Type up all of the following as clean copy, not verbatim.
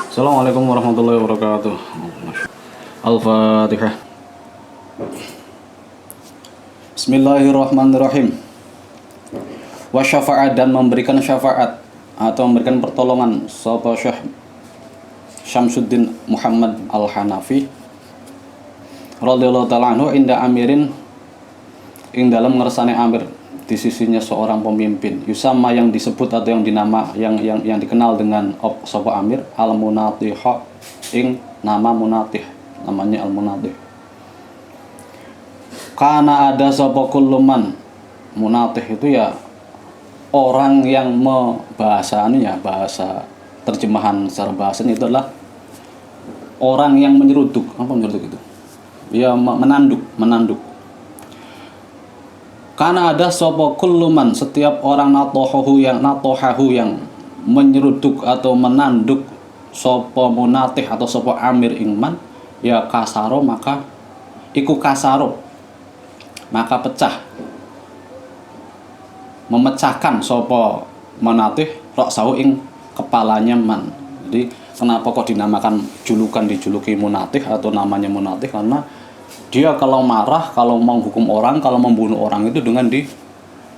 Assalamualaikum warahmatullahi wabarakatuh. Al-Fatihah. Bismillahirrahmanirrahim. Wa syafa'at, dan memberikan syafaat atau memberikan pertolongan sapa Syekh Syamsuddin Muhammad Al-Hanafi radhiyallahu ta'ala anhu inda amirin ing dalam ngersane amir, di sisinya seorang pemimpin, yusama yang disebut atau yang dinama yang dikenal dengan sapa amir al-munatih, ing nama munatih, namanya al-munatih. Karena ada sapa kulluman, munatih itu ya orang yang bahasa terjemahan secara bahasanya itu adalah orang yang menyeruduk. Apa menyeruduk itu? Ya menanduk. Karena ada sapa kulluman, setiap orang natohahu yang menyeruduk atau menanduk sapa munatih atau sapa amir ingman, ya kasaro maka pecah, memecahkan sapa munatih roksahu ing kepalanya man. Jadi kenapa kok dinamakan dijuluki munatih atau namanya munatih? Karena dia kalau marah, kalau menghukum orang, kalau membunuh orang itu dengan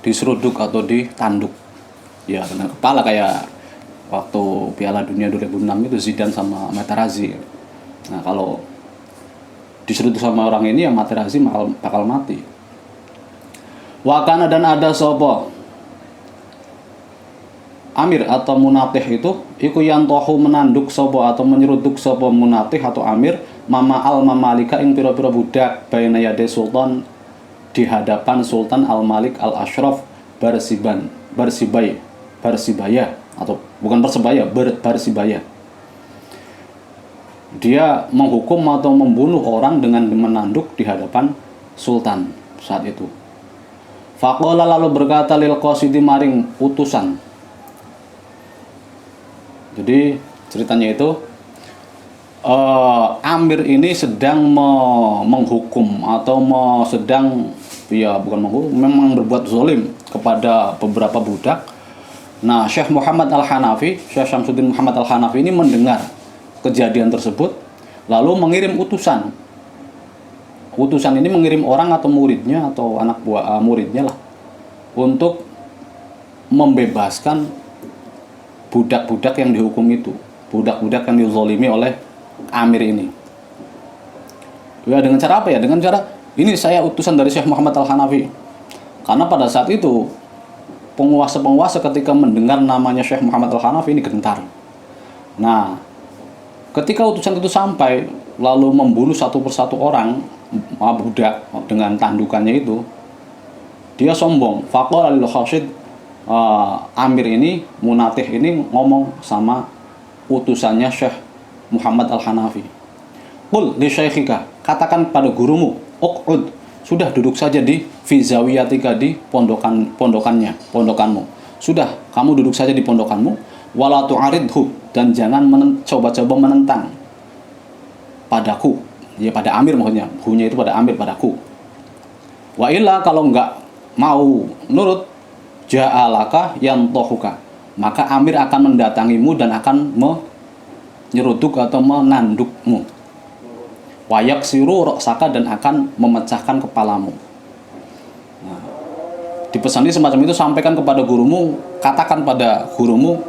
diseruduk atau ditanduk. Ya, dengan kepala, kayak waktu Piala Dunia 2006 itu Zidane sama Materazzi. Nah, kalau diseruduk sama orang ini ya Materazzi bakal mati. Wakana, dan ada sopo amir atau munatih itu iku yantohu menanduk sopo atau menyeruduk sopo munatih atau amir mama al mamalika ing pira-pira budak baina yade sultan, di hadapan Sultan Al-Malik Al-Ashraf Barsibaya atau bukan Persebaya, Barsibaya. Dia menghukum atau membunuh orang dengan menanduk di hadapan sultan saat itu. Faqala, lalu berkata lil qasidi maring utusan. Jadi ceritanya itu amir ini sedang menghukum atau memang berbuat zalim kepada beberapa budak. Nah, Syekh Syamsuddin Muhammad Al-Hanafi ini mendengar kejadian tersebut, lalu mengirim utusan. Utusan ini mengirim orang atau muridnya atau anak buah muridnya lah, untuk membebaskan budak-budak yang dihukum itu, budak-budak yang dizalimi oleh amir ini. Ya, dengan cara apa ya? Dengan cara ini, saya utusan dari Syekh Muhammad Al-Hanafi. Karena pada saat itu penguasa-penguasa ketika mendengar namanya Syekh Muhammad Al-Hanafi ini gentar. Nah, ketika utusan itu sampai lalu membunuh satu persatu orang budak dengan tandukannya itu, dia sombong. Faqala lil khasid, amir ini, munatih ini ngomong sama utusannya Syekh Muhammad Al-Hanafi. Qul li syekhika, katakan pada gurumu, uq'ud, sudah duduk saja di fizawiyatika, di pondokanmu. Sudah, kamu duduk saja di pondokanmu. Wala tu'aridhu, dan jangan coba-coba menentang padaku. Ya, pada amir maksudnya. Hunya itu pada amir, padaku. Wa illa, kalau enggak mau nurut, ja'alaka yantohuka, maka amir akan mendatangimu dan akan menyeruduk atau menandukmu. Wayak siru roksaka, dan akan memecahkan kepalamu. Nah, dipesani semacam itu, sampaikan kepada gurumu, katakan pada gurumu,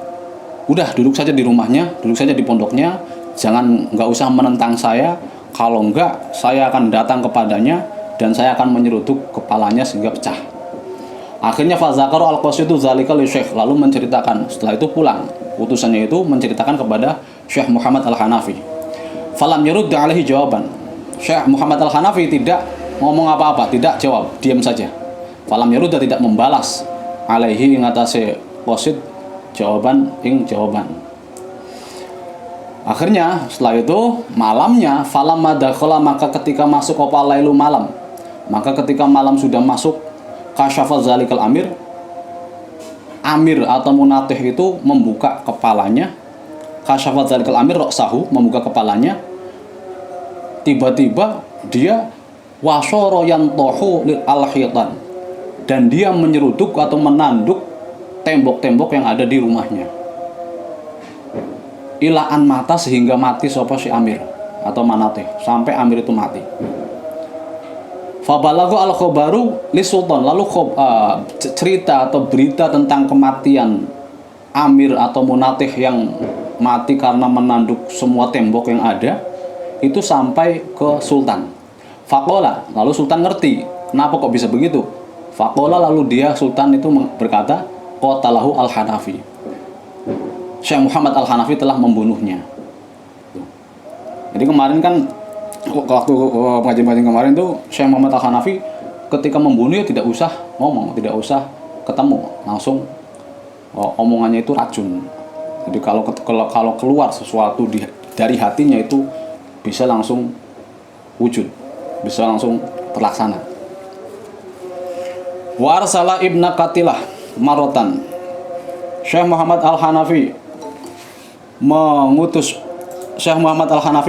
udah duduk saja di rumahnya, duduk saja di pondoknya, nggak usah menentang saya. Kalau enggak, saya akan datang kepadanya dan saya akan menyeruduk kepalanya sehingga pecah. Akhirnya fazakaru al-qasidu zalika li syekh, lalu menceritakan, setelah itu pulang utusannya itu menceritakan kepada Syekh Muhammad Al-Hanafi. Falam yarudda alaihi jawaban, Syekh Muhammad Al-Hanafi tidak ngomong apa-apa, tidak jawab, diam saja. Falam yarudda, tidak membalas alaihi ing atase qasid jawaban. Akhirnya setelah itu malamnya, falam madakhala, maka ketika masuk apa lailu malam, maka ketika malam sudah masuk, kasyafa zalikal amir atau munatih itu membuka kepalanya. Kasyafa zalikal amir roksahu, membuka kepalanya. Tiba-tiba dia wasoro yantohu lil al-hitan, dan dia menyeruduk atau menanduk tembok-tembok yang ada di rumahnya. ilaan mata sehingga mati sapa si Amir atau Manatih, sampai Amir itu mati. Fabalago al khobaru li sultan, lalu cerita atau berita tentang kematian Amir atau Munatih yang mati karena menanduk semua tembok yang ada itu sampai ke sultan. Faqala, lalu sultan ngerti kenapa kok bisa begitu. Faqala, lalu dia sultan itu berkata, qatalahu al-Hanafi, Syekh Muhammad al-Hanafi telah membunuhnya. Jadi kemarin kan waktu pengajian kemarin tuh Syekh Muhammad al-Hanafi ketika membunuh ya tidak usah ngomong, tidak usah ketemu, langsung omongannya itu racun. Jadi kalau keluar sesuatu dari hatinya itu bisa langsung wujud, bisa langsung terlaksana. Wa arsala ibna Qatilah marotan, Syekh Muhammad al-Hanafi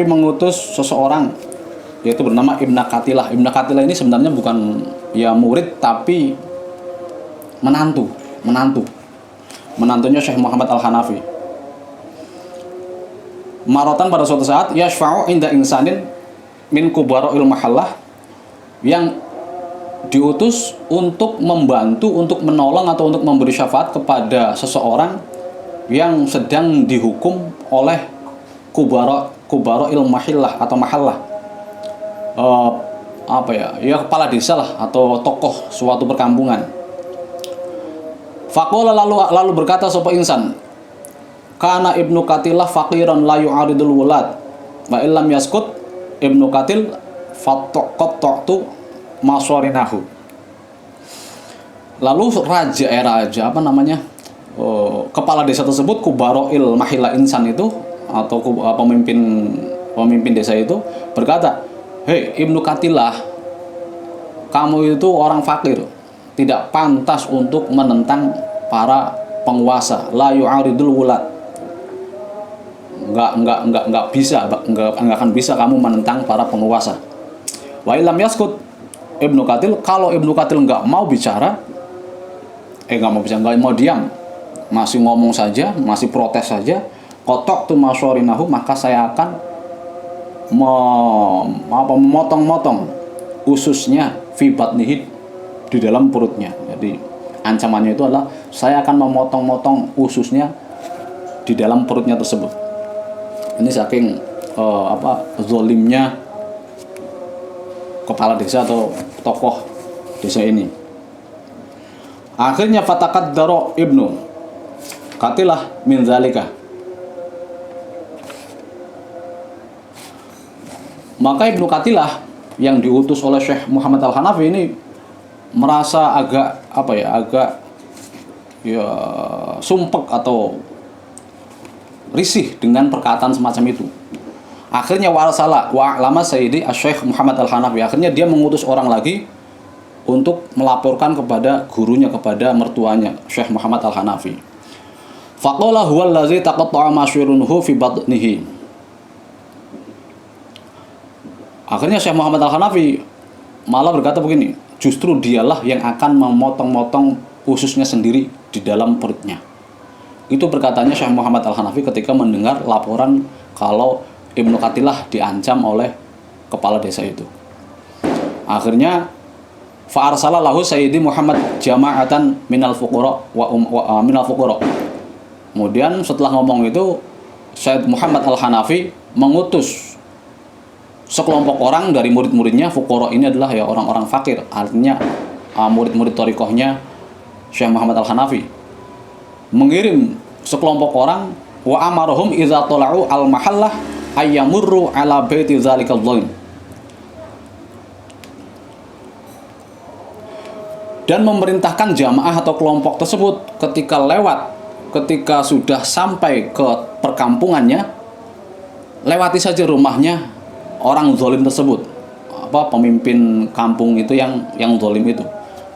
mengutus seseorang yaitu bernama Ibna Qatilah. Ibna Qatilah ini sebenarnya bukan ya murid tapi menantunya Syekh Muhammad al-Hanafi. Marotan pada suatu saat yashfa'u inda insanin min kubara'il mahallah, yang diutus untuk membantu, untuk menolong atau untuk memberi syafaat kepada seseorang yang sedang dihukum oleh kubara'il mahillah atau mahallah, ya kepala desa lah atau tokoh suatu perkampungan. Faqala, lalu berkata sapa insan, kana Ibnu Qatilah faqiran la yu'aridul wulad wa illam yaskut Ibnu Qatil fattaqtu maswarinahu. Lalu kepala desa tersebut, kubaroil mahila insan itu atau pemimpin desa itu berkata, hei Ibnu Qatilah, kamu itu orang fakir, tidak pantas untuk menentang para penguasa. La yu'aridul wulad, nggak akan bisa kamu menentang para penguasa. Wa illam yaskut Ibnu Qatil, kalau Ibnu Qatil nggak mau diam, masih ngomong saja, masih protes saja, kotok tu masyorinahu, maka saya akan memotong-motong ususnya fi batnihi, di dalam perutnya. Jadi ancamannya itu adalah saya akan memotong-motong ususnya di dalam perutnya tersebut. Ini saking zolimnya kepala desa atau tokoh desa ini. Akhirnya fataqaddara Ibnu Qatilah min zalika, maka Ibnu Qatilah yang diutus oleh Syekh Muhammad al-Hanafi ini merasa agak sumpek atau risih dengan perkataan semacam itu. Akhirnya wa'alama Sayyidi Syekh Muhammad al-Hanafi, akhirnya dia mengutus orang lagi untuk melaporkan kepada gurunya, kepada mertuanya Syekh Muhammad al-Hanafi. Faqala huwa allazi taqatta'a masyirunuhu fi batnihi. Akhirnya Syekh Muhammad al-Hanafi malah berkata begini, justru dialah yang akan memotong-motong ususnya sendiri di dalam perutnya. Itu perkataannya Syekh Muhammad al-Hanafi ketika mendengar laporan kalau Ibnu Qatilah diancam oleh kepala desa itu. Akhirnya fa'arsala lahu Sayyidi Muhammad jama'atan minal fuqara minal fuqara. Kemudian setelah ngomong itu, Sayyid Muhammad al-Hanafi mengutus sekelompok orang dari murid-muridnya. Fuqara ini adalah ya orang-orang fakir, artinya murid-murid thariqahnya Syekh Muhammad al-Hanafi, mengirim sekelompok orang, wa amarahum idza tala'u al-mahallah ayyamurru ala baiti zalikal dhalim, dan memerintahkan jamaah atau kelompok tersebut ketika sudah sampai ke perkampungannya, lewati saja rumahnya orang zalim tersebut, pemimpin kampung itu yang zalim itu,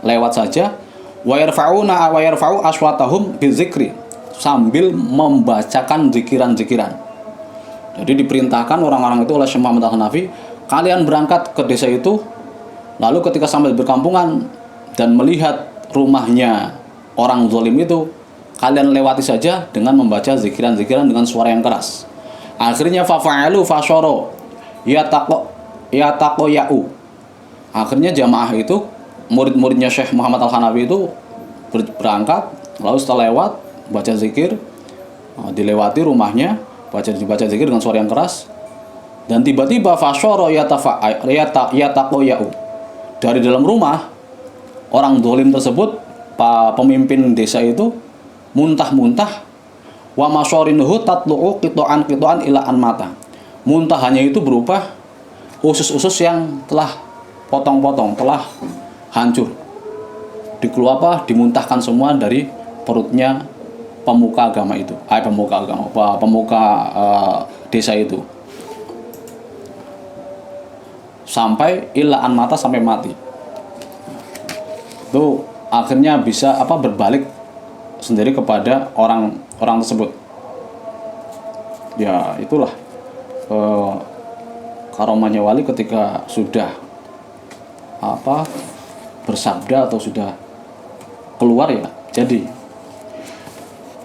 lewat saja. Wa yarfa'u aswatahum bizikri, sambil membacakan zikiran-zikiran. Jadi diperintahkan orang-orang itu oleh Syekh Muhammad al-Hanafi, kalian berangkat ke desa itu, lalu ketika sampai di perkampungan dan melihat rumahnya orang zalim itu, kalian lewati saja dengan membaca zikiran-zikiran dengan suara yang keras. Akhirnya fafa'alu fasyara yaqo. Akhirnya jamaah itu, murid-muridnya Syekh Muhammad Al-Hanafi itu berangkat, lalu setelah lewat baca zikir, dilewati rumahnya, baca zikir dengan suara yang keras, dan tiba-tiba fasyara yaqo. Dari dalam rumah orang dolim tersebut, pemimpin desa itu muntah-muntah, wa masyarinuhu tatlu'u qita'an ila an mata. Muntahannya itu berupa usus-usus yang telah potong-potong, telah hancur. Dimuntahkan semua dari perutnya pemuka agama itu. Pemuka desa itu. Sampai ila an mata, sampai mati. Itu akhirnya bisa berbalik sendiri kepada orang tersebut. Ya, itulah karomahnya wali ketika sudah bersabda atau sudah keluar, ya jadi.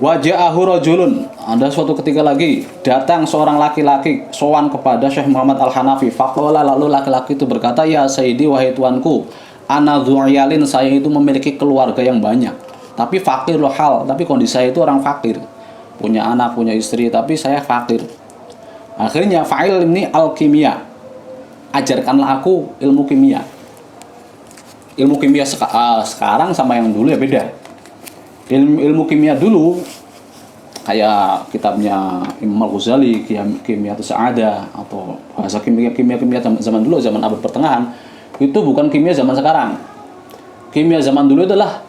Waja'ahu rajulun, ada suatu ketika lagi datang seorang laki-laki sowan kepada Syekh Muhammad Al-Hanafi. Faqala, lalu laki-laki itu berkata, ya sayyidi, wahai tuanku, ana dzu'yalin, saya itu memiliki keluarga yang banyak, tapi fakir loh hal, tapi kondisi saya itu orang fakir, punya anak, punya istri, tapi saya fakir. Akhirnya fa'il ini al-kimia, ajarkanlah aku ilmu kimia. Ilmu kimia sekarang sama yang dulu ya beda. Ilmu kimia dulu kayak kitabnya Imam Al-Ghazali, Kimia Sa'adah, atau bahasa kimia zaman dulu, zaman abad pertengahan, itu bukan kimia zaman sekarang. Kimia zaman dulu adalah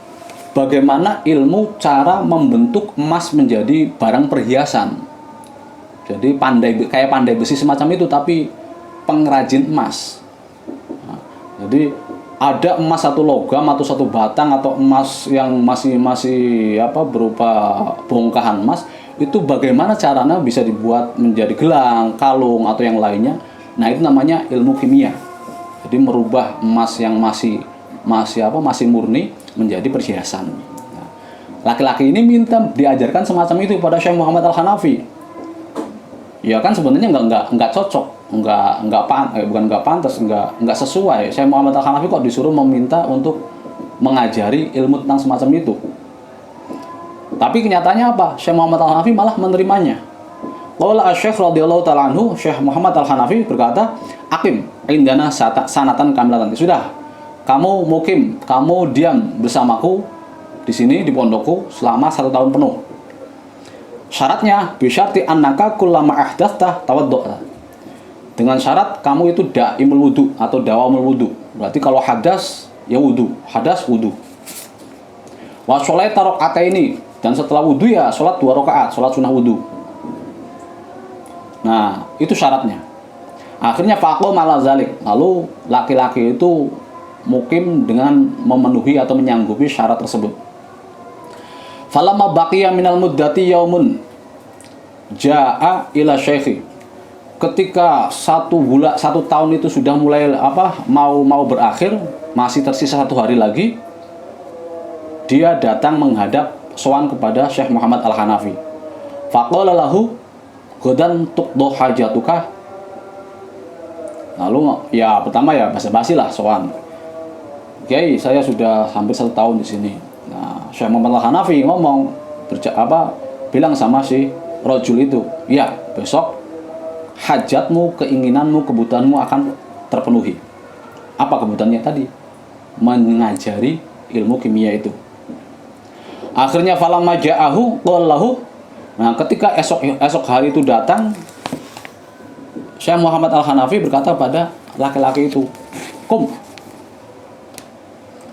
bagaimana ilmu cara membentuk emas menjadi barang perhiasan. Jadi kayak pandai besi semacam itu, tapi pengrajin emas. Nah, jadi ada emas satu logam atau satu batang, atau emas yang masih berupa bongkahan emas, itu bagaimana caranya bisa dibuat menjadi gelang, kalung, atau yang lainnya. Nah, itu namanya ilmu kimia. Jadi merubah emas yang masih murni menjadi perhiasan. Nah, laki-laki ini minta diajarkan semacam itu pada Syekh Muhammad Al-Hanafi. Ya kan sebenarnya nggak cocok, bukan nggak pantas, nggak sesuai. Syekh Muhammad Al-Hanafi kok disuruh meminta untuk mengajari ilmu tentang semacam itu. Tapi kenyataannya apa? Syekh Muhammad Al-Hanafi malah menerimanya. Qala Asy-Syaikh radhiyallahu ta'ala anhu, Syekh Muhammad Al-Hanafi berkata, "Aqim indana sanatan kamilatan." Sudah, kamu mukim, kamu diam bersamaku di sini di pondokku selama 1 tahun penuh. Syaratnya bisyarti annaka kullama ahdatsta tawaddu'a. Dengan syarat kamu itu daimul wudu atau dawamul wudu. Berarti kalau hadas ya wudu, hadas wudu. Wa sholaita raka'ataini, dan setelah wudu ya sholat 2 rakaat, sholat sunnah wudu. Nah, itu syaratnya. Akhirnya faqama ala zalik. Lalu laki-laki itu mukim dengan memenuhi atau menyanggupi syarat tersebut. Falamma baqiya minal muddati yaumun jaa ila syekhi. Ketika 1 tahun itu sudah mulai mau berakhir, masih tersisa 1 hari lagi, dia datang menghadap sowan kepada Syekh Muhammad Al-Hanafi. Faqala lahu godan tuqdo hajatuka. Lalu ya pertama ya basa-basi lah sowan. Oke, saya sudah hampir 1 tahun di sini. Nah, Syekh Muhammad Al-Hanafi ngomong, bilang sama si rajul itu, ya besok hajatmu, keinginanmu, kebutuhanmu akan terpenuhi. Apa kebutuhannya tadi? Mengajari ilmu kimia itu. Akhirnya falamma ja'ahu qallahu. Nah, ketika esok hari itu datang, Syekh Muhammad Al-Hanafi berkata pada laki-laki itu, "Kum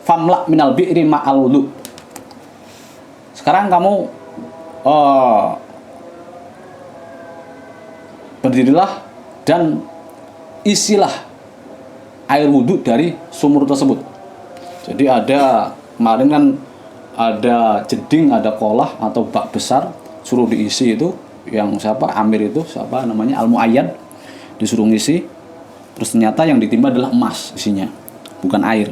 famla minal bi'ri ma'al wudu." Sekarang kamu berdirilah dan isilah air wudhu dari sumur tersebut. Jadi kemarin kan ada jeding, ada kolah atau bak besar, suruh diisi itu, yang Amir itu, Al-Mu'ayyad, disuruh ngisi. Terus ternyata yang ditimba adalah emas isinya, bukan air.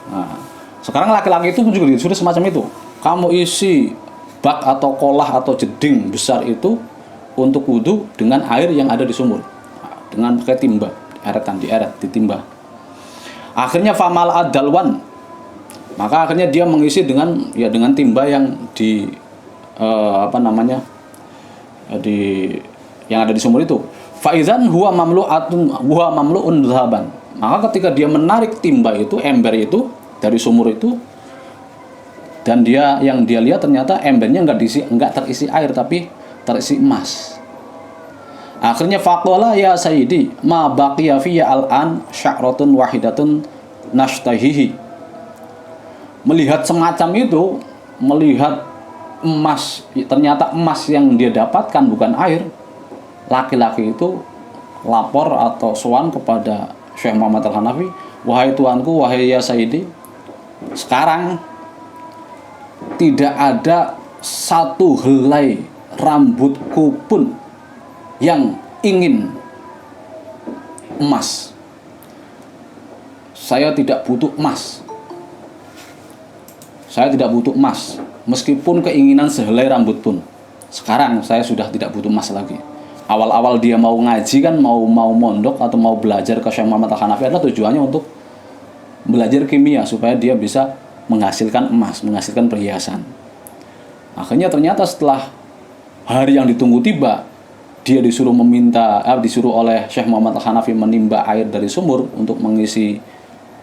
Nah, sekarang laki-laki itu juga disuruh semacam itu. Kamu isi bak atau kolah atau jeding besar itu untuk wudu dengan air yang ada di sumur, dengan pakai timba, ditimba. Akhirnya famal adalwan, maka akhirnya dia mengisi dengan timba yang yang ada di sumur itu. Faizan huwa mamlu'un dhahaban. Maka ketika dia menarik timba itu, ember itu dari sumur itu, dan yang dia lihat ternyata embernya enggak terisi air tapi terisi emas. Akhirnya faqala ya sayyidi ma baqiya fiyya al-an sya'ratun wahidatun nashtahihi. Melihat semacam itu, melihat emas, ternyata emas yang dia dapatkan bukan air, laki-laki itu lapor atau sowan kepada Syekh Muhammad Al-Hanafi, wahai tuanku, wahai ya sayyidi, sekarang tidak ada satu helai rambutku pun yang ingin emas. Saya tidak butuh emas. Saya tidak butuh emas, meskipun keinginan sehelai rambut pun. Sekarang saya sudah tidak butuh emas lagi. Awal-awal dia mau ngaji kan, mau mondok atau mau belajar ke Syekh Muhammad Al-Hanafi adalah tujuannya untuk belajar kimia supaya dia bisa menghasilkan emas, menghasilkan perhiasan. Akhirnya ternyata setelah hari yang ditunggu tiba, dia disuruh oleh Syekh Muhammad Al-Hanafi menimba air dari sumur untuk mengisi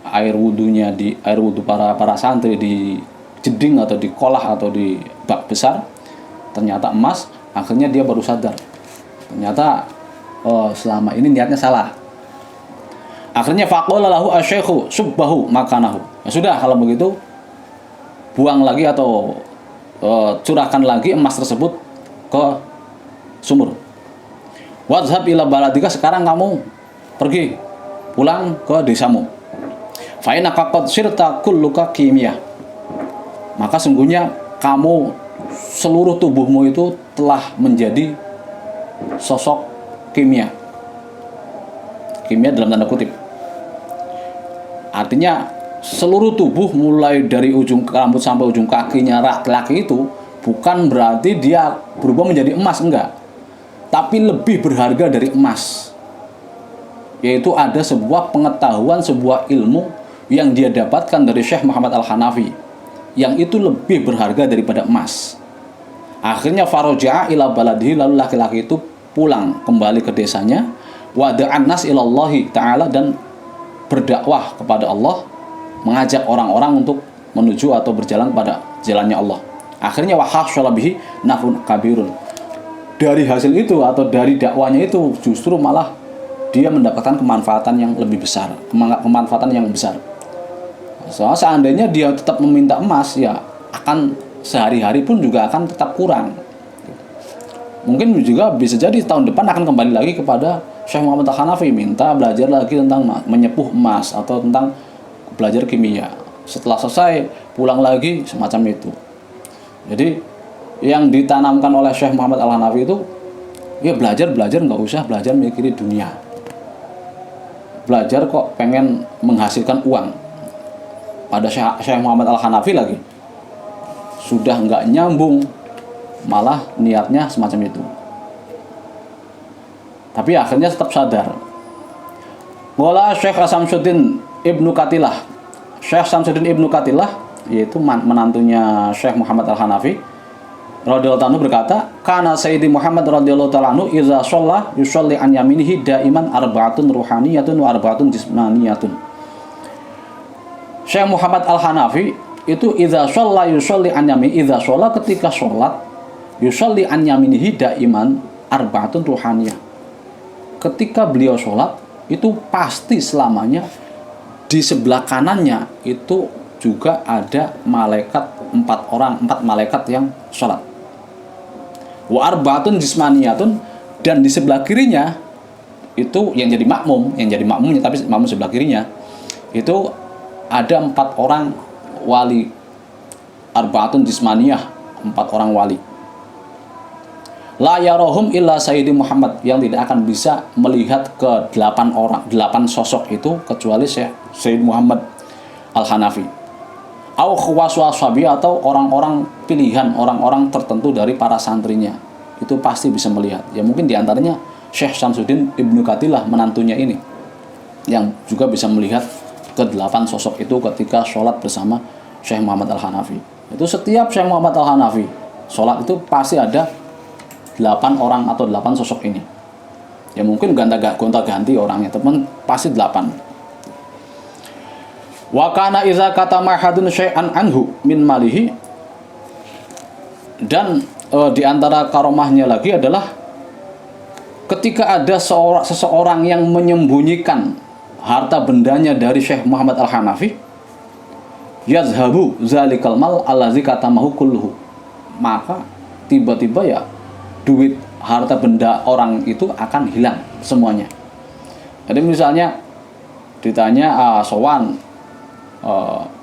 air wudunya air wudu para santri di jeding atau di kolah atau di bak besar. Ternyata emas. Akhirnya dia baru sadar, ternyata selama ini niatnya salah. Akhirnya faqala lahu asy-syaikhu subbahu makanahu. Ya sudah, kalau begitu buang lagi atau curahkan lagi emas tersebut ke sumur. Wadhhab ila baladika, sekarang kamu pergi pulang ke desamu. Fa innaka qad sirta kulluka kimia. Maka sungguhnya kamu, seluruh tubuhmu itu telah menjadi sosok kimia. Kimia dalam tanda kutip. Artinya seluruh tubuh mulai dari ujung rambut sampai ujung kakinya laki-laki itu bukan berarti dia berubah menjadi emas, enggak. Tapi lebih berharga dari emas. Yaitu ada sebuah pengetahuan, sebuah ilmu yang dia dapatkan dari Syekh Muhammad Al-Hanafi, yang itu lebih berharga daripada emas. Akhirnya faraja'a ila baladihi, lalu laki-laki itu pulang kembali ke desanya, wada'an nas ilallahi ta'ala, dan berdakwah kepada Allah, mengajak orang-orang untuk menuju atau berjalan pada jalannya Allah. Akhirnya wahashala bihi nafun kabirun. Dari hasil itu atau dari dakwanya itu justru malah dia mendapatkan kemanfaatan yang lebih besar, kemanfaatan yang besar. Soalnya seandainya dia tetap meminta emas, ya akan sehari-hari pun juga akan tetap kurang. Mungkin juga bisa jadi tahun depan akan kembali lagi kepada Syekh Muhammad Al-Hanafi, minta belajar lagi tentang menyepuh emas atau tentang belajar kimia. Setelah selesai pulang lagi semacam itu. Jadi yang ditanamkan oleh Syekh Muhammad Al-Hanafi itu, ya belajar nggak usah belajar mikirin dunia. Belajar kok pengen menghasilkan uang. Pada Syekh Muhammad Al-Hanafi lagi sudah nggak nyambung, malah niatnya semacam itu. Tapi akhirnya tetap sadar. Wala Syekh Samsuddin Ibnu Katilah. Syekh Samsuddin Ibnu Katilah, yaitu menantunya Syekh Muhammad Al-Hanafi radhiyallahu anhu, berkata, kana Sayyidi Muhammad radhiyallahu ta'ala anhu idza shalla yusalli an yaminihi daiman arba'atun ruhaniyatun wa arba'atun jismaniyatun. Syekh Muhammad Al-Hanafi itu idza shalla yusalli an yaminihi, idza shalla, ketika sholat, yusalli an yaminihi daiman arba'atun ruhaniyah. Ketika beliau sholat itu pasti selamanya di sebelah kanannya itu juga ada empat malaikat yang sholat. Wa arba'atun jismaniyatun, dan di sebelah kirinya itu yang jadi makmumnya, tapi makmum sebelah kirinya itu ada 4 orang wali. Arba'atun jismaniyah, 4 orang wali. La yarahum illa Sayyidi Muhammad, yang tidak akan bisa melihat ke 8 sosok itu kecuali Sayyid Muhammad Al-Hanafi. Au khawaswasabi, atau orang-orang pilihan, orang-orang tertentu dari para santrinya. itu pasti bisa melihat. Ya mungkin diantaranya Syekh Syamsuddin Ibnu Katsilah, menantunya ini, yang juga bisa melihat ke-8 sosok itu ketika sholat bersama Syekh Muhammad Al-Hanafi. Itu setiap Syekh Muhammad Al-Hanafi sholat itu pasti ada 8 orang atau 8 sosok ini. Ya mungkin gonta-ganti orangnya, teman pasti 8. Wa kana idza katama hadun syai'an anhu min malihi, dan di antara karomahnya lagi adalah ketika ada seseorang yang menyembunyikan harta bendanya dari Syekh Muhammad Al-Hanafi, yazhabu zalikal mal allazi katamahu kulluhu, maka tiba-tiba ya duit harta benda orang itu akan hilang semuanya. Jadi misalnya ditanya sowan,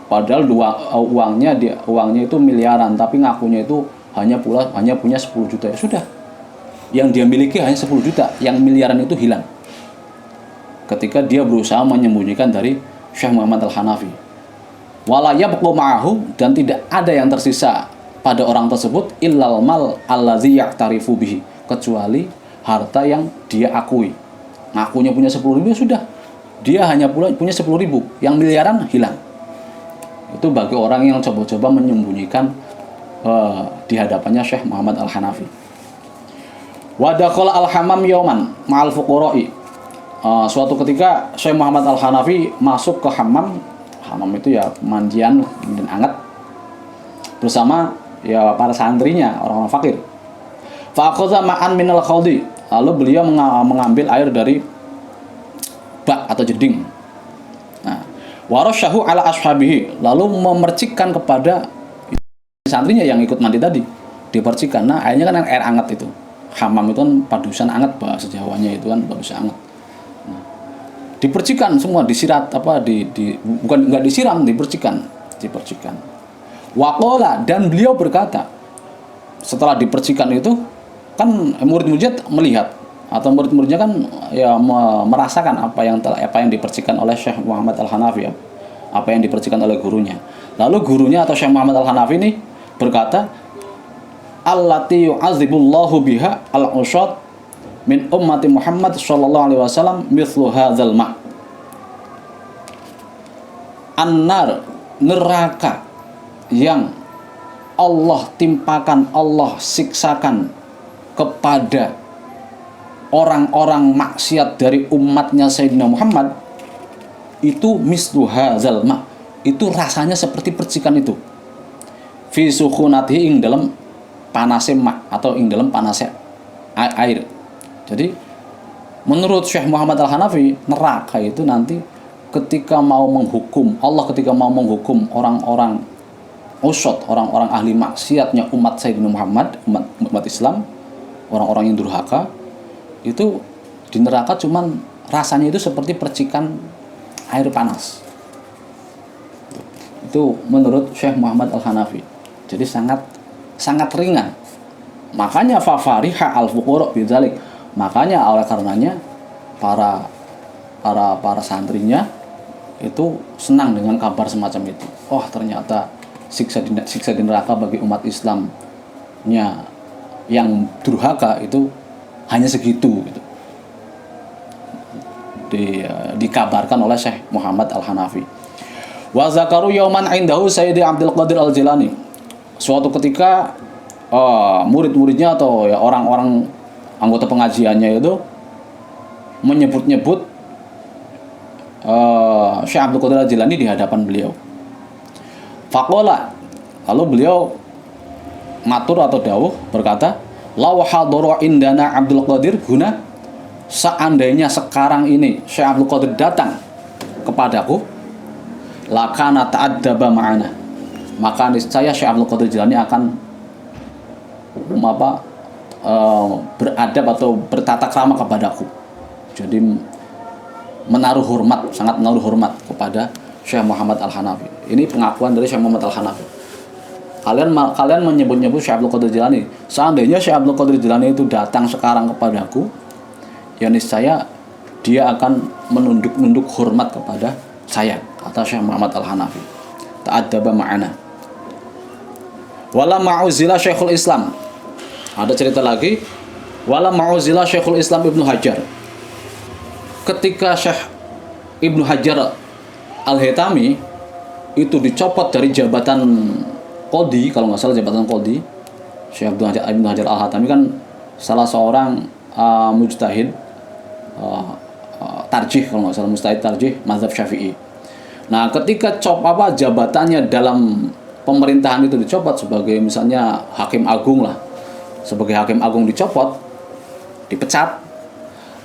padahal uangnya itu miliaran, tapi ngakunya itu hanya punya 10 juta. Ya sudah, yang dia miliki hanya 10 juta, yang miliaran itu hilang ketika dia berusaha menyembunyikan dari Syekh Muhammad Al-Hanafi. Wala yabqu ma'ahu, dan tidak ada yang tersisa pada orang tersebut illal mal allazi yaqtarifu bihi, kecuali harta yang dia akui. Ngakunya punya 10.000, sudah, dia hanya punya 10.000, yang miliaran hilang. Itu bagi orang yang coba-coba menyembunyikan di hadapannya Syekh Muhammad Al-Hanafi. Wa dakhala al-hammam yauman ma'al fuqara'i. Suatu ketika Syekh Muhammad Al-Hanafi masuk ke hammam. Hammam itu ya mandian dan hangat, bersama ya para santrinya, orang-orang fakir. Fa akhadha ma'an minal khawdi. Lalu beliau mengambil air dari bak atau jeding. Nah, warasyahu ala ashabihi, lalu memercikkan kepada santrinya yang ikut mandi tadi, dipercikkan. Nah, airnya kan air hangat itu. Hammam itu kan padusan hangat, bahasa Jawanya itu kan padusan hangat. Nah, dipercikan semua, disirat bukan enggak disiram, dipercikan. Waqala, dan beliau berkata, setelah dipercikan itu kan murid-muridnya melihat, atau murid-muridnya kan ya merasakan apa yang dipercikan oleh Syekh Muhammad Al-Hanafi, ya, apa yang dipercikan oleh gurunya. Lalu gurunya atau Syekh Muhammad Al-Hanafi ini berkata, allati yu'adzibullahu biha al-ushat min ummati Muhammad sallallahu alaihi wasallam mithlu hadzal ma'. An-nar, neraka yang Allah timpakan, Allah siksakan kepada orang-orang maksiat dari umatnya Sayyidina Muhammad, itu mislu hadzal ma', itu rasanya seperti percikan itu. Fi sukhunatihi, ing dalam panasnya ma', atau ing dalam panasnya air. Jadi menurut Syekh Muhammad Al-Hanafi, neraka itu nanti ketika mau menghukum, Allah ketika mau menghukum orang-orang usot, orang-orang ahli maksiatnya umat Sayyidina Muhammad, umat Islam, orang-orang yang durhaka, itu di neraka cuman rasanya itu seperti percikan air panas. Itu menurut Syekh Muhammad Al-Hanafi. Jadi sangat ringan. Makanya fafariha al-fuqara bidzalik. Makanya oleh karenanya para santrinya itu senang dengan kabar semacam itu. Oh, ternyata siksa di neraka bagi umat Islamnya yang durhaka itu hanya segitu gitu. Dikabarkan oleh Syekh Muhammad Al-Hanafi. Wa zakaru yauman indahu Sayyidi Abdul Qadir Al-Jilani. Suatu ketika murid-muridnya atau ya orang-orang anggota pengajiannya itu menyebut-nyebut Syekh Abdul Qadir Al-Jilani di hadapan beliau. Faqala, lalu beliau matur atau dawuh berkata, law hadara indana Abdul Qadir guna, seandainya sekarang ini Syekh Abdul Qadir datang kepadaku, lakana ta'addaba ma'ana, maka niscaya Syekh Abdul Qadir Jilani akan beradab atau bertata krama kepadaku. Jadi menaruh hormat, sangat menaruh hormat kepada Syekh Muhammad Al-Hanafi. Ini pengakuan dari Syekh Muhammad Al-Hanafi. Kalian menyebut-nyebut Syekh Abdul Qadir Jilani. Seandainya Syekh Abdul Qadir Jilani itu datang sekarang kepadaku, ya niscaya dia akan menunduk hormat kepada saya, kata Syekh Muhammad Al-Hanafi. Ta'addaba ma'ana. Wala ma'uzila Syekhul Islam. Ada cerita lagi, wala ma'uzila Syekhul Islam Ibnu Hajar. Ketika Syekh Ibnu Hajar Al-Haytami itu dicopot dari jabatan qadhi, kalau nggak salah jabatan qadhi. Syekh Ibnu Hajar Al-Haytami kan salah seorang mujtahid tarjih, kalau nggak salah mujtahid tarjih mazhab Syafi'i. Nah, ketika jabatannya dalam pemerintahan itu dicopot, sebagai misalnya hakim agung lah, sebagai hakim agung dicopot, dipecat,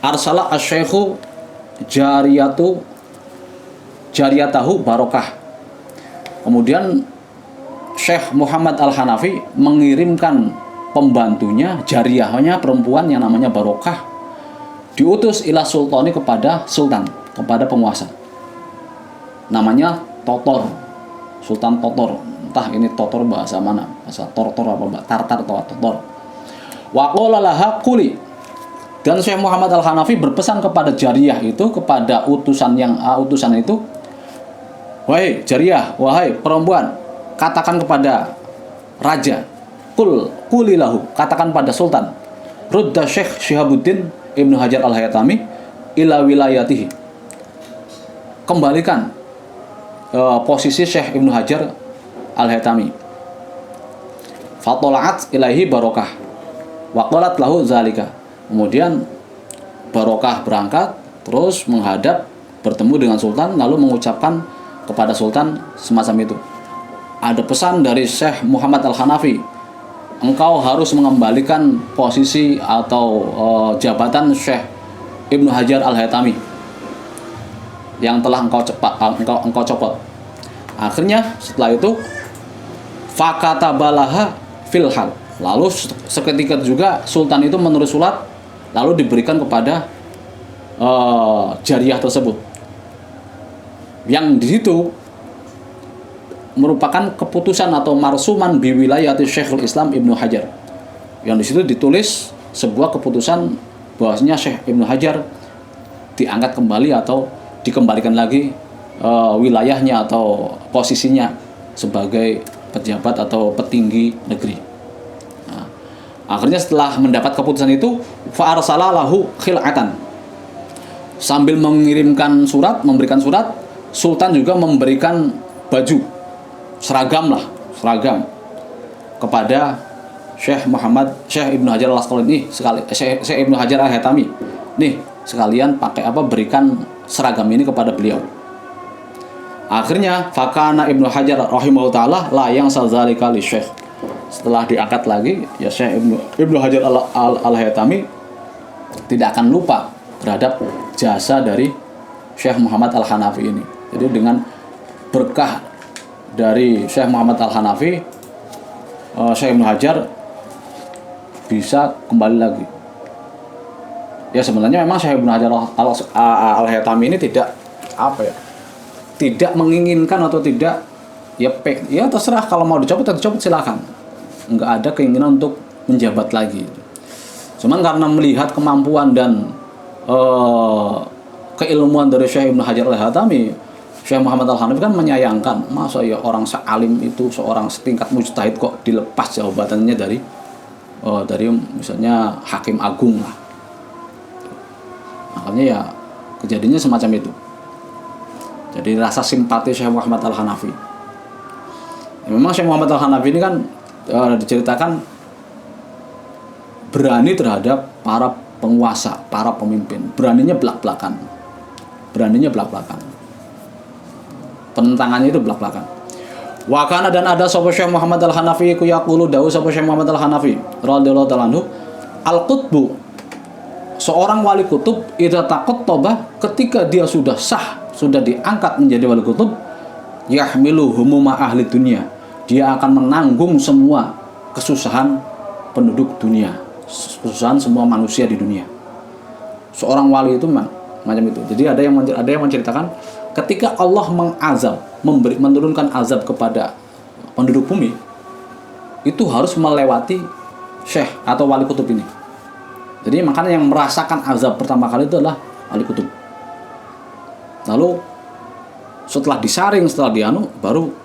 arsala asy-syaikhu jariyatahu barokah. Kemudian Syekh Muhammad Al-Hanafi mengirimkan pembantunya, jariyahnya, perempuan yang namanya Barokah, diutus ila sultani, kepada sultan, kepada penguasa, namanya Totor, Sultan Totor. Entah ini Totor bahasa mana, bahasa Tortor apa Tartar atau Totor. Wa qala laha quli. Dan Syekh Muhammad Al-Hanafi berpesan kepada jariyah itu, kepada utusan itu, wahai jariyah, wahai perempuan, katakan kepada raja, kulilahu, katakan pada sultan, rudda Syekh Syihabuddin Ibnu Hajar Al-Haytami ila wilayatihi, kembalikan posisi Syekh Ibnu Hajar Al-Haytami. Fatola'at ilaihi barokah wa qalat lahu zalika. Kemudian Barokah berangkat terus menghadap, bertemu dengan sultan, lalu mengucapkan kepada sultan semacam itu. Ada pesan dari Syekh Muhammad Al-Hanafi, engkau harus mengembalikan posisi atau jabatan Syekh Ibnu Hajar Al-Haytami yang telah engkau copot. Akhirnya setelah itu fakatabalaha filhal. Lalu seketika juga sultan itu menulis surat, lalu diberikan kepada jariyah tersebut, yang di situ merupakan keputusan atau marsuman biwilayati Syekhul Islam Ibnu Hajar, yang di situ ditulis sebuah keputusan bahwasanya Syekh Ibnu Hajar diangkat kembali atau dikembalikan lagi wilayahnya atau posisinya sebagai pejabat atau petinggi negeri. Nah, akhirnya setelah mendapat keputusan itu, fa arsala lahu khil'atan, sambil mengirimkan surat, memberikan surat, sultan juga memberikan baju seragam kepada Syekh Ibnu Hajar Al-Asqalani, Syekh Ibnu Hajar Al-Haytami. Nih, sekalian berikan seragam ini kepada beliau. Akhirnya fakana Ibnu Hajar rahimahullah taala la yang sazalika li Syekh. Setelah diangkat lagi, ya Syekh Ibnu Hajar Al-Haytami tidak akan lupa terhadap jasa dari Syekh Muhammad Al-Hanafi ini. Jadi dengan berkah dari Syekh Muhammad Al-Hanafi, Syekh Ibnu Hajar bisa kembali lagi. Ya sebenarnya memang Syekh Ibnu Hajar Al-Haytami ini tidak menginginkan atau tidak, ya terserah, kalau mau dicopot silakan. Enggak ada keinginan untuk menjabat lagi. Cuman karena melihat kemampuan dan keilmuan dari Syekh Ibnu Hajar Al-Haytami, Syekh Muhammad Al-Hanafi kan menyayangkan, masa ya orang sealim itu, seorang setingkat mujtahid kok dilepas jabatannya dari misalnya hakim agung lah. Makanya ya kejadiannya semacam itu. Jadi rasa simpati Syekh Muhammad Al-Hanafi. Ya, memang Syekh Muhammad Al-Hanafi ini kan diceritakan berani terhadap para penguasa, para pemimpin. Beraninya belak-belakan. Penentangannya itu belak-belakan. Wa kana, dan ada sapa Syekh Muhammad Al-Hanafi ku yaqulu dawu sapa Syekh Muhammad Al-Hanafi radhiyallahu ta'ala anhu, al-qutbu, seorang wali kutub, idza taqattaba, ketika dia sudah sah, sudah diangkat menjadi wali kutub, yahmilu humuma ahli dunia, dia akan menanggung semua kesusahan penduduk dunia, kesusahan semua manusia di dunia. Seorang wali itu macam itu. Jadi ada yang menceritakan ketika Allah menurunkan azab kepada penduduk bumi, itu harus melewati syekh atau wali kutub ini. Jadi makanya yang merasakan azab pertama kali itu adalah wali kutub. Lalu setelah disaring, setelah baru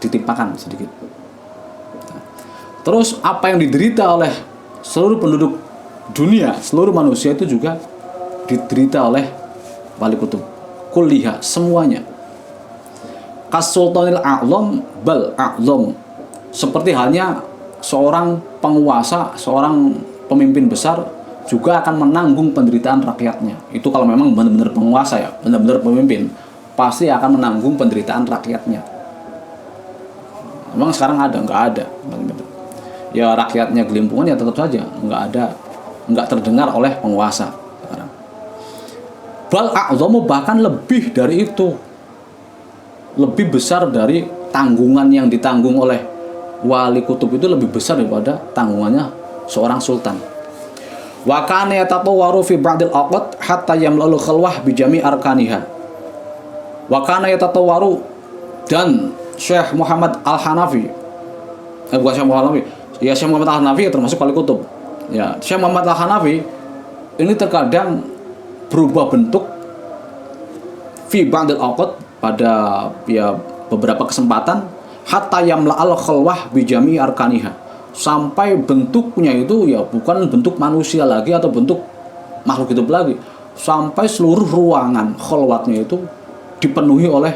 ditimpakan sedikit. Terus apa yang diderita oleh seluruh penduduk dunia, seluruh manusia itu juga diderita oleh wali kutub. Kulliha, semuanya. Kasultanil a'lam bal a'lam. Seperti halnya seorang penguasa, seorang pemimpin besar juga akan menanggung penderitaan rakyatnya. Itu kalau memang benar-benar penguasa ya, benar-benar pemimpin, pasti akan menanggung penderitaan rakyatnya. Memang sekarang ada, nggak ada. Ya rakyatnya gelimpungan ya tetap saja nggak ada, nggak terdengar oleh penguasa. Bal a'zamu, bahkan lebih dari itu, lebih besar dari tanggungan yang ditanggung oleh wali kutub itu, lebih besar daripada tanggungannya seorang sultan. Wa kana yatatawwaru fi ba'dil awqat hatta yamla'ul khalwah bi jami' arkaniha. Wa kana yatatawwaru, dan Syekh Muhammad Al-Hanafi, bukan Syekh Muhammad Al-Hanafi, ya Syekh Muhammad Al-Hanafi ya termasuk wali kutub. Ya, Syekh Muhammad Al-Hanafi ini terkadang berubah bentuk fi ba'dil awqat, pada ya beberapa kesempatan, hatta yamla'al khalwah bi jami' arkaniha, sampai bentuknya itu ya bukan bentuk manusia lagi atau bentuk makhluk hidup lagi, sampai seluruh ruangan khalwatnya itu dipenuhi oleh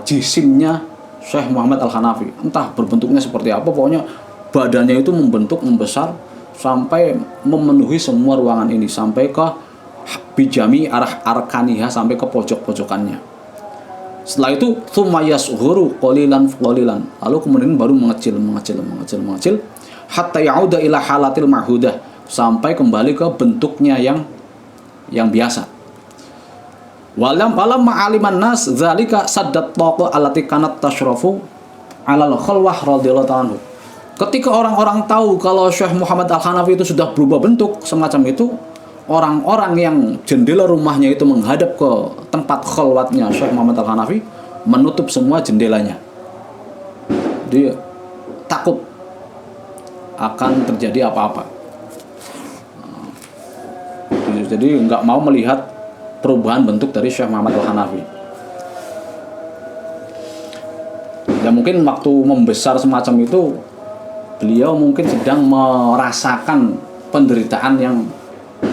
jisimnya Syekh Muhammad Al-Hanafi. Entah berbentuknya seperti apa, pokoknya badannya itu membentuk, membesar sampai memenuhi semua ruangan ini, sampai ke bijami arah arkaniha, sampai ke pojok-pojokannya. Setelah itu tsumma yasghuru qalilan qalilan, lalu kemudian baru mengecil hatta ya'uda ila halatil ma'hudah, sampai kembali ke bentuknya yang biasa. Walam ma'aliman nas zalika saddat taqa allati kanat tashrafu alal khalwah radhiyallahu anhu. Ketika orang-orang tahu kalau Syekh Muhammad Al-Hanafi itu sudah berubah bentuk semacam itu, orang-orang yang jendela rumahnya itu menghadap ke tempat khalwatnya Syekh Muhammad Al-Hanafi, menutup semua jendelanya. Dia takut akan terjadi apa-apa. Jadi nggak mau melihat perubahan bentuk dari Syekh Muhammad Al-Hanafi. Ya mungkin waktu membesar semacam itu, beliau mungkin sedang merasakan penderitaan yang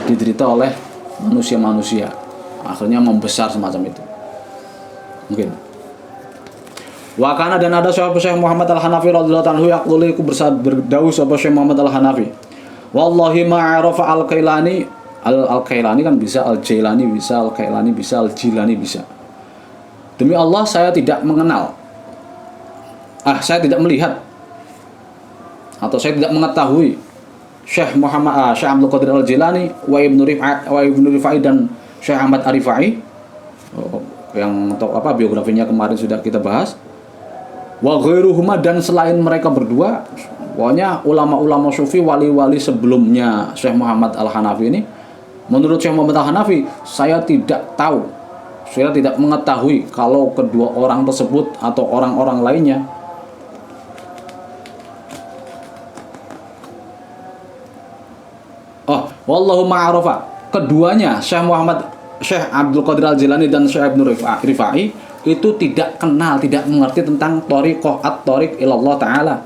diderita oleh manusia-manusia, akhirnya membesar semacam itu mungkin. Wakana, dan ada sahabat Syekh Muhammad Al-Hanafi radhiyallahu anhu yaqulu, iku berdawu sahabat Syekh Muhammad Al-Hanafi, wallahi ma'arafa al-Kailani, al-Kailani kan bisa, al-Jailani bisa, al-Kailani bisa, al-Jilani bisa. Demi Allah saya tidak mengenal, saya tidak melihat, atau saya tidak mengetahui Syekh Muhammad Syekh Abdul Qadir Al-Jilani wa Ibnu Rifai dan Syekh Ahmad Arifai, yang biografinya kemarin sudah kita bahas, wa ghairuhuma, dan selain mereka berdua, pokoknya ulama-ulama sufi, wali-wali sebelumnya Syekh Muhammad Al-Hanafi ini. Menurut Syekh Muhammad Al-Hanafi, saya tidak tahu, saya tidak mengetahui kalau kedua orang tersebut atau orang-orang lainnya wallahu ma'arafa, keduanya Syekh Abdul Qadir Al-Jilani dan Syekh Ibnu Rifai itu tidak kenal, tidak mengerti tentang thariqah at-thariq ilallah ta'ala.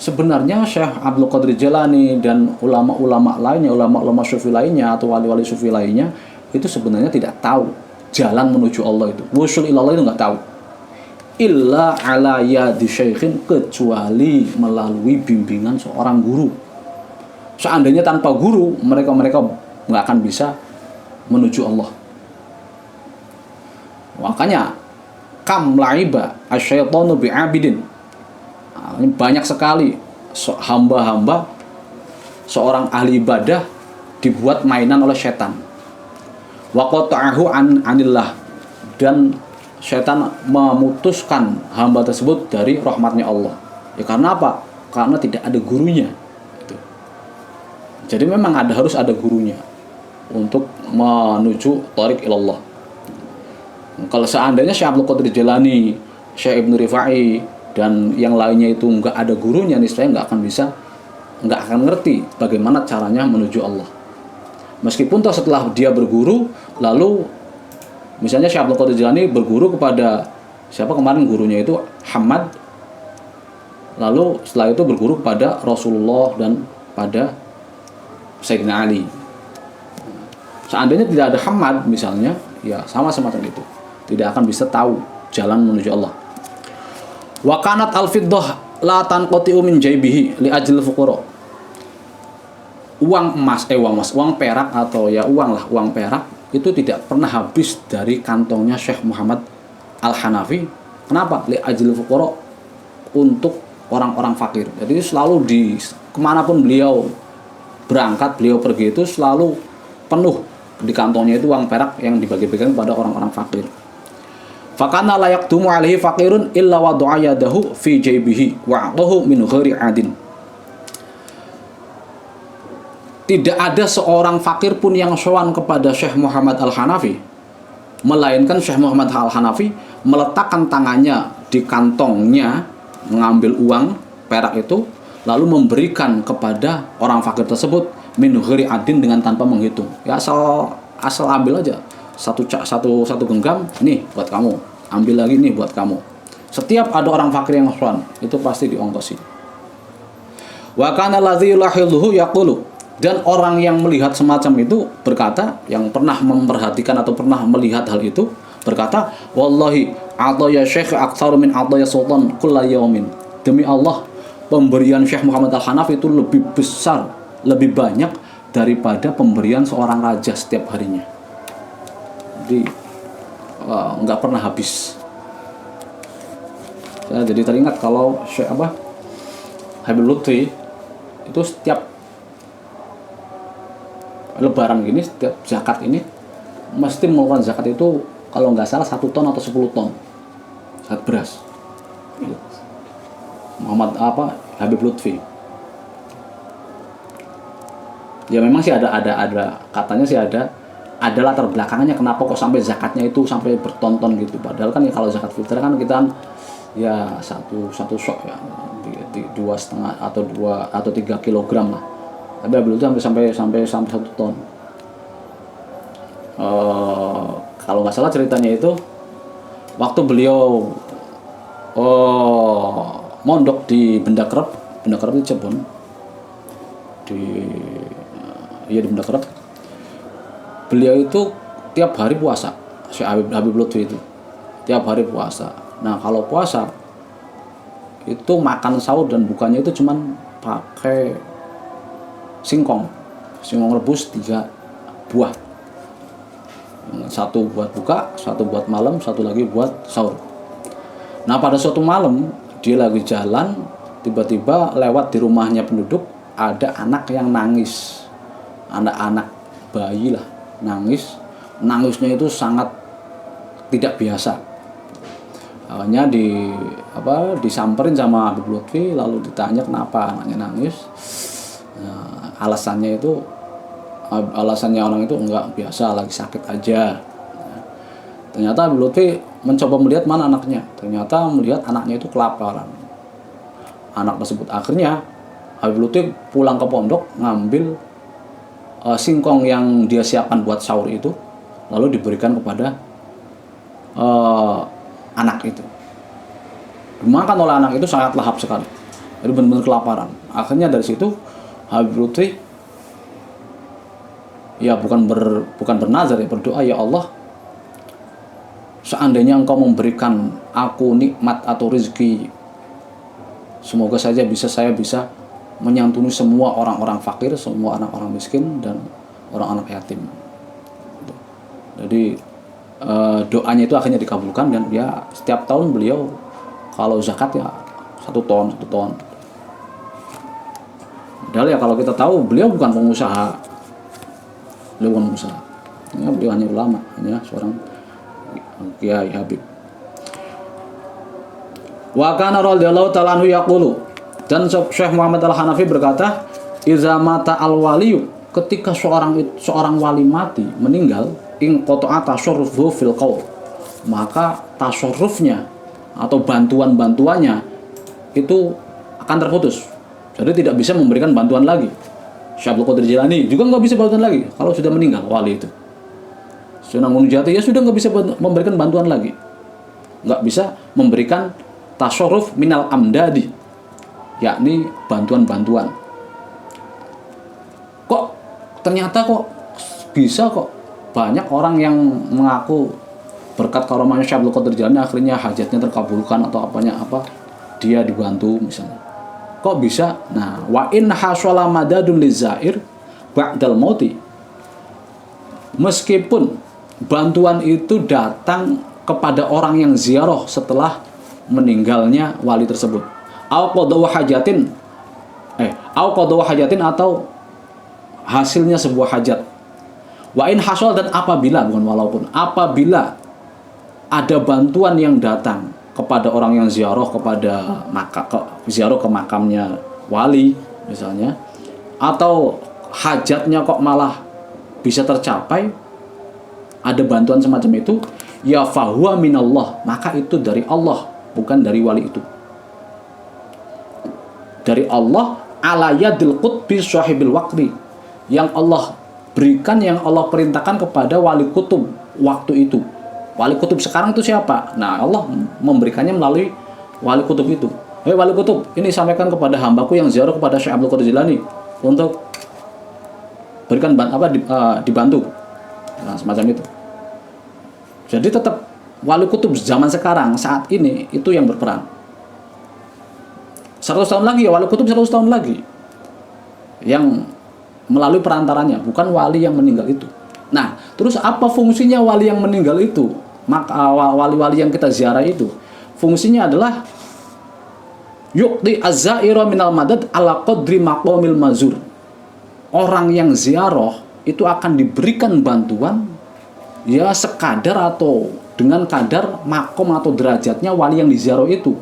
Sebenarnya Syekh Abdul Qadir Jilani dan ulama-ulama lainnya, ulama-ulama sufi lainnya atau wali-wali sufi lainnya itu sebenarnya tidak tahu jalan menuju Allah itu. Wusul ilallah itu nggak tahu. Illa ala yadi syaikhin, kecuali melalui bimbingan seorang guru. Seandainya tanpa guru, mereka nggak akan bisa menuju Allah. Makanya kam laiba asyaitonu bi'abidin, banyak sekali hamba-hamba seorang ahli ibadah dibuat mainan oleh setan. Wa qata'ahu anillah, dan setan memutuskan hamba tersebut dari rahmatnya Allah. Ya karena apa? Karena tidak ada gurunya. Jadi memang harus ada gurunya untuk menuju thariq ilallah. Kalau seandainya Syekh Abdul Qadir Jilani, Syekh Ibnu Rifai dan yang lainnya itu nggak ada gurunya, niscaya nggak akan ngerti bagaimana caranya menuju Allah. Meskipun setelah dia berguru, lalu misalnya Syekh Abdul Qadir Jilani berguru kepada siapa kemarin gurunya itu Hamad, lalu setelah itu berguru kepada Rasulullah dan pada Sayyidina Ali. Seandainya tidak ada Hamad misalnya, ya sama semacam itu, tidak akan bisa tahu jalan menuju Allah. Wa kanat al-fiddah la tanqati'u min jaybihi li ajlil fuqara. Uang perak atau ya uang perak itu tidak pernah habis dari kantongnya Syekh Muhammad Al-Hanafi. Kenapa? Li ajlil fuqara, untuk orang-orang fakir. Jadi selalu kemanapun beliau berangkat, beliau pergi itu selalu penuh di kantongnya itu uang perak yang dibagi-bagikan kepada orang-orang fakir. Fakana la yaqdumu alaihi faqirun illa wada'a yadahu fi jaybihi wa a'tahu min ghairi adin. Tidak ada seorang fakir pun yang sowan kepada Syekh Muhammad Al-Hanafi, melainkan Syekh Muhammad Al-Hanafi meletakkan tangannya di kantongnya, mengambil uang perak itu, lalu memberikan kepada orang fakir tersebut min ghairi adin, dengan tanpa menghitung. Ya asal ambil aja. Satu genggam, nih buat kamu, ambil lagi nih buat kamu. Setiap ada orang fakir yang sowan, itu pasti diongkosi. Wa kana ladzi yulahiluhu yaqulu, dan orang yang melihat semacam itu berkata, yang pernah memperhatikan atau pernah melihat hal itu berkata, wallahi ataya syekh aktsar min ataya sultan kulla yaumin. Demi Allah, pemberian Syekh Muhammad Al-Hanafi itu lebih besar, lebih banyak daripada pemberian seorang raja setiap harinya. Jadi nggak pernah habis. Saya jadi teringat kalau Syekh Habib Lutfi itu setiap lebaran gini, setiap zakat ini mesti mengeluarkan zakat itu kalau nggak salah 1 ton atau 10 ton zakat beras. Muhammad Habib Lutfi. Ya memang sih ada katanya sih ada latar belakangannya kenapa kok sampai zakatnya itu sampai bertonton gitu. Padahal kan ya kalau zakat fitrah kan kita ya satu sok ya 2,5 atau 3 kilogram lah. Tapi Habib itu sampai 1 ton. Kalau nggak salah ceritanya itu waktu beliau mondok di Benda Kerep itu Cirebon, di Benda Kerep. Beliau itu tiap hari puasa. Syekh Habib Lutfi itu tiap hari puasa. Nah kalau puasa itu makan sahur dan bukanya itu cuman pakai singkong rebus 3 buah. Satu buat buka, satu buat malam, satu lagi buat sahur. Nah pada suatu malam dia lagi jalan, tiba-tiba lewat di rumahnya penduduk ada anak yang nangis, anak bayi lah, nangisnya itu sangat tidak biasa. Awalnya disamperin sama Habib Lutfi, lalu ditanya kenapa anaknya nangis. Nah, alasannya orang itu enggak biasa, lagi sakit aja. Ternyata Habib Lutfi mencoba melihat mana anaknya. Ternyata melihat anaknya itu kelaparan. Anak tersebut akhirnya Habib Lutfi pulang ke pondok, ngambil singkong yang dia siapkan buat sahur itu, lalu diberikan kepada anak itu. Dimakan oleh anak itu sangat lahap sekali. Jadi benar-benar kelaparan. Akhirnya dari situ Habib Lutfi ya bukan bernazar ya, berdoa, ya Allah, seandainya Engkau memberikan aku nikmat atau rezeki, semoga saja saya bisa menyantuni semua orang-orang fakir, semua orang-orang miskin dan orang-anak yatim. Jadi doanya itu akhirnya dikabulkan, dan ya setiap tahun beliau kalau zakat ya 1 ton. Padahal ya kalau kita tahu beliau bukan pengusaha, ya, beliau hanya ulama, hanya seorang Kiai Habib. Wa kana radhiyallahu ta'ala anhu yaqulu, dan Syekh Muhammad Al-Hanafi berkata, iza mata al-waliyu, ketika seorang wali mati, meninggal, in qata'a tasarrufu fil qaul, maka tasarrufnya atau bantuannya itu akan terputus. Jadi tidak bisa memberikan bantuan lagi. Syekh Abdul Qadir Jilani juga nggak bisa bantuan lagi kalau sudah meninggal wali itu. Sunan Gunung Jati ya sudah nggak bisa memberikan bantuan lagi, nggak bisa memberikan tasarruf minal amdadi, yakni bantuan-bantuan. ternyata kok bisa kok banyak orang yang mengaku berkat karomahnya Syekh Abdul Qadir Jilani akhirnya hajatnya terkabulkan atau dia dibantu misalnya. Kok bisa? Nah, wa in hasala madadun lizair ba'dal mauti. Meskipun bantuan itu datang kepada orang yang ziarah setelah meninggalnya wali tersebut. Au qadaw hajatin atau hasilnya sebuah hajat. Wa in hasal, dan apabila ada bantuan yang datang kepada orang yang ziarah ziarah ke makamnya wali misalnya, atau hajatnya kok malah bisa tercapai, ada bantuan semacam itu, ya fahuwa minallah, maka itu dari Allah, bukan dari wali itu. Dari Allah ala yadil qutbi sahibil waqti, yang Allah berikan, yang Allah perintahkan kepada wali kutub waktu itu. Wali kutub sekarang itu siapa? Nah, Allah memberikannya melalui wali kutub itu. Wali kutub, ini sampaikan kepada hambaku yang ziarah kepada Syekh Abdul Qadir Jilani untuk berikan dibantu. Nah, semacam itu. Jadi tetap wali kutub zaman sekarang saat ini itu yang berperan. 100 tahun lagi ya wali kutub 100 tahun lagi yang melalui perantaranya, bukan wali yang meninggal itu. Nah, terus apa fungsinya wali yang meninggal itu? Maka wali-wali yang kita ziarah itu fungsinya adalah yuqti az-zaira minal madad ala qadri maqamil mazur. Orang yang ziarah itu akan diberikan bantuan ya sekadar atau dengan kadar makom atau derajatnya wali yang diziarah itu.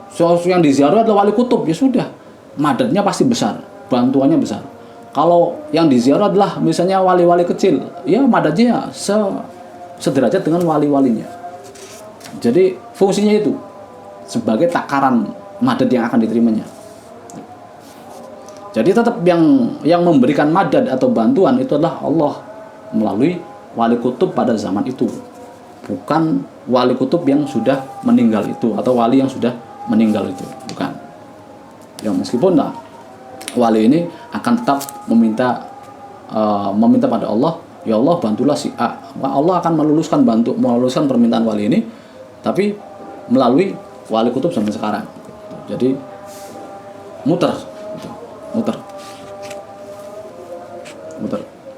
So, yang diziarah adalah wali kutub, ya sudah, madadnya pasti besar, bantuannya besar. Kalau yang diziarah adalah misalnya wali-wali kecil, ya madadnya sederajat dengan wali-walinya. Jadi fungsinya itu sebagai takaran madad yang akan diterimanya. Jadi tetap yang memberikan madad atau bantuan itu adalah Allah melalui wali kutub pada zaman itu, bukan wali kutub yang sudah meninggal itu atau wali yang sudah meninggal itu, bukan. Ya meskipun wali ini akan tetap meminta pada Allah, ya Allah bantulah si A. Allah akan meluluskan permintaan wali ini, tapi melalui wali kutub zaman sekarang. Jadi muter.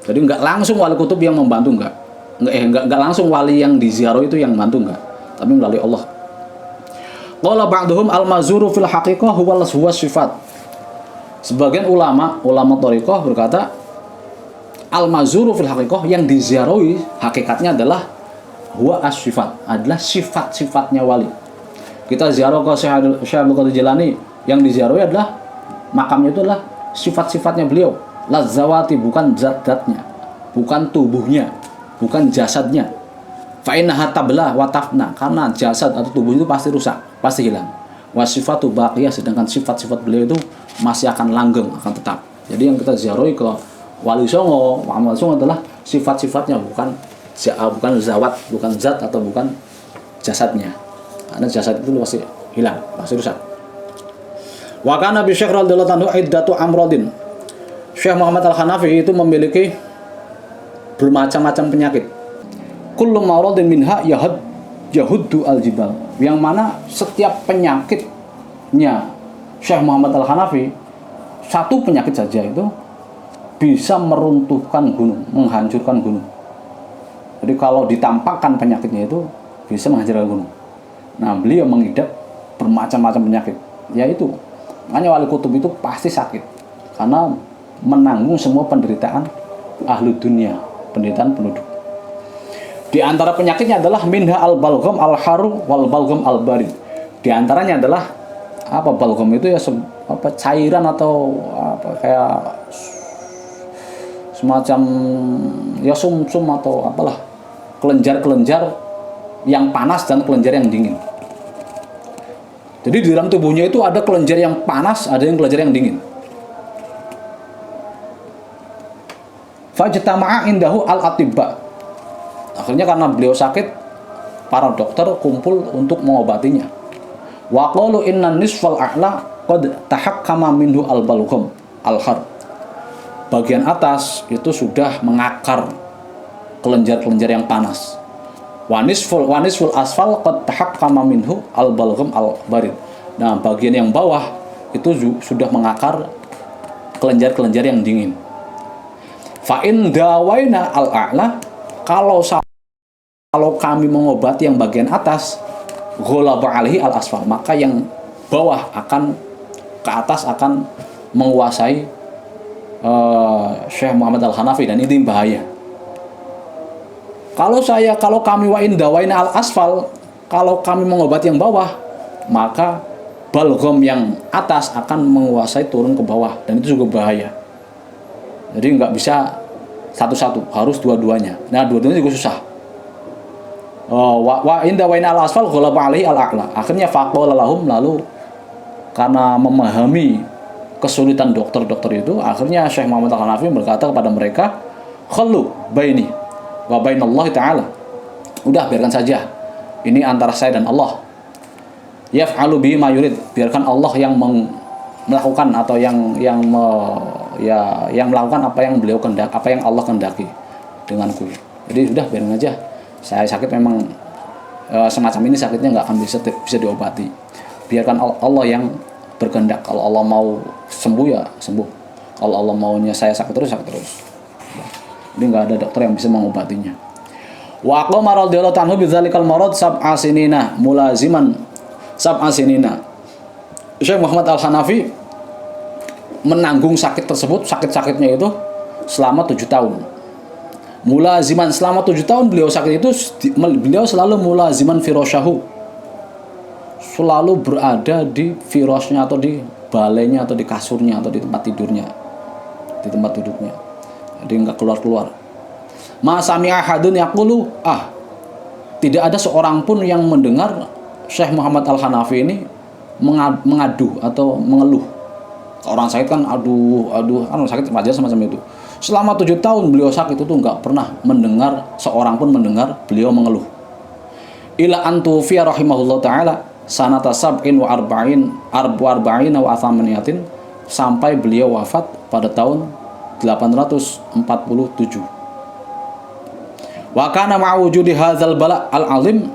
Jadi nggak langsung wali kutub yang membantu, nggak langsung wali yang diziarah itu yang membantu, tapi melalui Allah. Qala ba'duhum al-mazuru fil haqiqah huwa sifat. Sebagian ulama thariqah berkata al-mazuru fil haqiqah, yang diziarahi hakikatnya adalah huwa as-sifat, adalah sifat-sifatnya wali. Kita ziarah ke Syekh Abdul Qadir Jilani, yang diziarahi adalah makamnya itu adalah sifat-sifatnya beliau. Lazawati, bukan zat-zatnya, bukan tubuhnya, bukan jasadnya. Fa innaha tabla wa tafna, karena jasad atau tubuh itu pasti rusak, pasti hilang. Wa sifatu baqiyah, sedangkan sifat-sifat beliau itu masih akan langgeng, akan tetap. Jadi yang kita ziarahi ke Wali Songo, Muhammad Songo adalah sifat-sifatnya, bukan zawat, bukan zat atau bukan jasadnya. Karena jasad itu pasti hilang, pasti rusak. Wa kana bi Syekh radhiyallahu anhu iddatu amradin. Syekh Muhammad Al-Hanafi itu memiliki bermacam-macam penyakit. Kullu maradin minha yahuddu al-jibal. Yang mana setiap penyakitnya Syekh Muhammad Al-Hanafi, satu penyakit saja itu bisa meruntuhkan gunung, menghancurkan gunung. Jadi kalau ditampakkan penyakitnya itu bisa menghancurkan gunung. Nah, beliau mengidap bermacam-macam penyakit. Yaitu, makanya wali kutub itu pasti sakit karena menanggung semua penderitaan ahlu dunia, penderitaan penduduk. Di antara penyakitnya adalah minha al-balgham al-haru wal balgham al-barid. Di antaranya adalah balgham itu ya cairan atau kayak semacam ya sumsum atau apalah, kelenjar-kelenjar yang panas dan kelenjar yang dingin. Jadi di dalam tubuhnya itu ada kelenjar yang panas, ada yang kelenjar yang dingin. Fajtama'a indahu al-atibba. Akhirnya karena beliau sakit, para dokter kumpul untuk mengobatinya. Wa qalu inna nisfal a'la qad tahakkama minhu al-balgham al-har. bagian atas itu sudah mengakar kelenjar-kelenjar yang panas. Wanisful asfal qad tahakkama minhu al-balgham al-barid. Nah, bagian yang bawah itu sudah mengakar kelenjar-kelenjar yang dingin. Fa in dawaina al-a'la, kalau kami mengobati yang bagian atas, ghalaba alaihi al-asfal, maka yang bawah akan ke atas akan menguasai Syekh Muhammad Al-Hanafi, dan ini bahaya. Kalau kami wa in dawaina al-asfal, kalau kami mengobati yang bawah, maka balgham yang atas akan menguasai turun ke bawah, dan itu juga bahaya. Jadi nggak bisa satu-satu, harus dua-duanya. Nah, dua-duanya juga susah. Wa in dawaina al-asfal ghalaba alaihi al-a'la. Akhirnya faqala lahum, lalu karena memahami kesulitan dokter-dokter itu, akhirnya Syekh Muhammad Al-Hanafi berkata kepada mereka, khallu baini wa bainallahi ta'ala. Udah, biarkan saja, ini antara saya dan Allah. Yaf'alu bihi ma yurid, biarkan Allah yang melakukan atau yang melakukan apa yang beliau kehendaki, apa yang Allah kehendaki denganku. Jadi udah, biarin aja, saya sakit memang semacam ini, sakitnya nggak akan bisa diobati. Biarkan Allah yang berkehendak. Kalau Allah mau sembuh ya sembuh, kalau Allah maunya saya sakit terus. Jadi nggak ada dokter yang bisa mengobatinya. Wa aqama radhiyallahu anhu bidzalikal marad sab'a sinina mulaziman sab'a sinina. Syekh Muhammad Al-Hanafi menanggung sakit tersebut, sakit-sakitnya itu selama 7 tahun. Mulaziman, selama 7 tahun beliau sakit itu, beliau selalu mulaziman firasyahu, selalu berada di firasnya atau di balainya atau di kasurnya atau di tempat tidurnya, di tempat duduknya. Jadi nggak keluar-keluar. Ma sami'a ahadun yaqulu, tidak ada seorang pun yang mendengar Syekh Muhammad Al-Hanafi ini mengadu atau mengeluh. Orang sakit kan aduh, sakit wajar semacam itu. Selama 7 tahun beliau sakit itu nggak pernah mendengar, seorang pun mendengar beliau mengeluh. Ila antufiya rahimahullah ta'ala sanata sab'in wa arba'in wa athamaniyatin, sampai beliau wafat pada tahun 847. Wa kana ma'wujudi hadzal bala al-azim,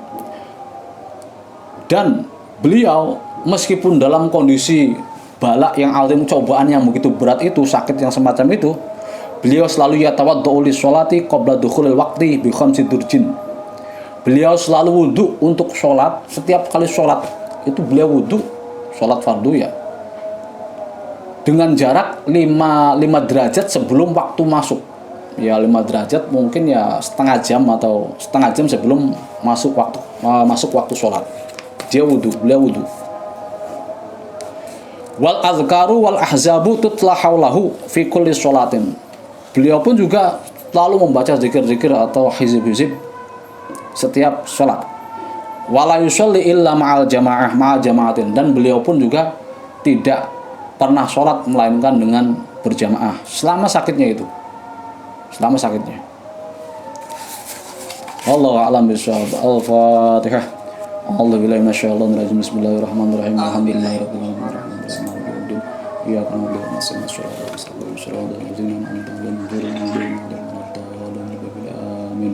dan beliau meskipun dalam kondisi balak yang azim, cobaan yang begitu berat itu, sakit yang semacam itu, beliau selalu yatawaddu li sholati qabla dukhulil waqti bi khamsi durjin. Beliau selalu wudhu untuk sholat. Setiap kali sholat itu beliau wudhu, sholat fardu ya, dengan jarak 5 derajat sebelum waktu masuk. Ya 5 derajat mungkin ya setengah jam sebelum masuk waktu sholat. Beliau wudhu. Wal azkaru wal ahzabu tutla haulahu fi kulli sholatin. Beliau pun juga selalu membaca zikir-zikir atau hizib-hizib setiap sholat. Wala yusolli illa ma'al jama'atin, dan beliau pun juga tidak pernah sholat melainkan dengan berjamaah selama sakitnya itu. Wallahu a'lam bishawab. Al-Fatihah. A'udzu billahi minasyaitonir rajim. Bismillahirrahmanirrahim. Alhamdulillahirabbil alamin. Iyyaka na'budu wa iyyaka nasta'in.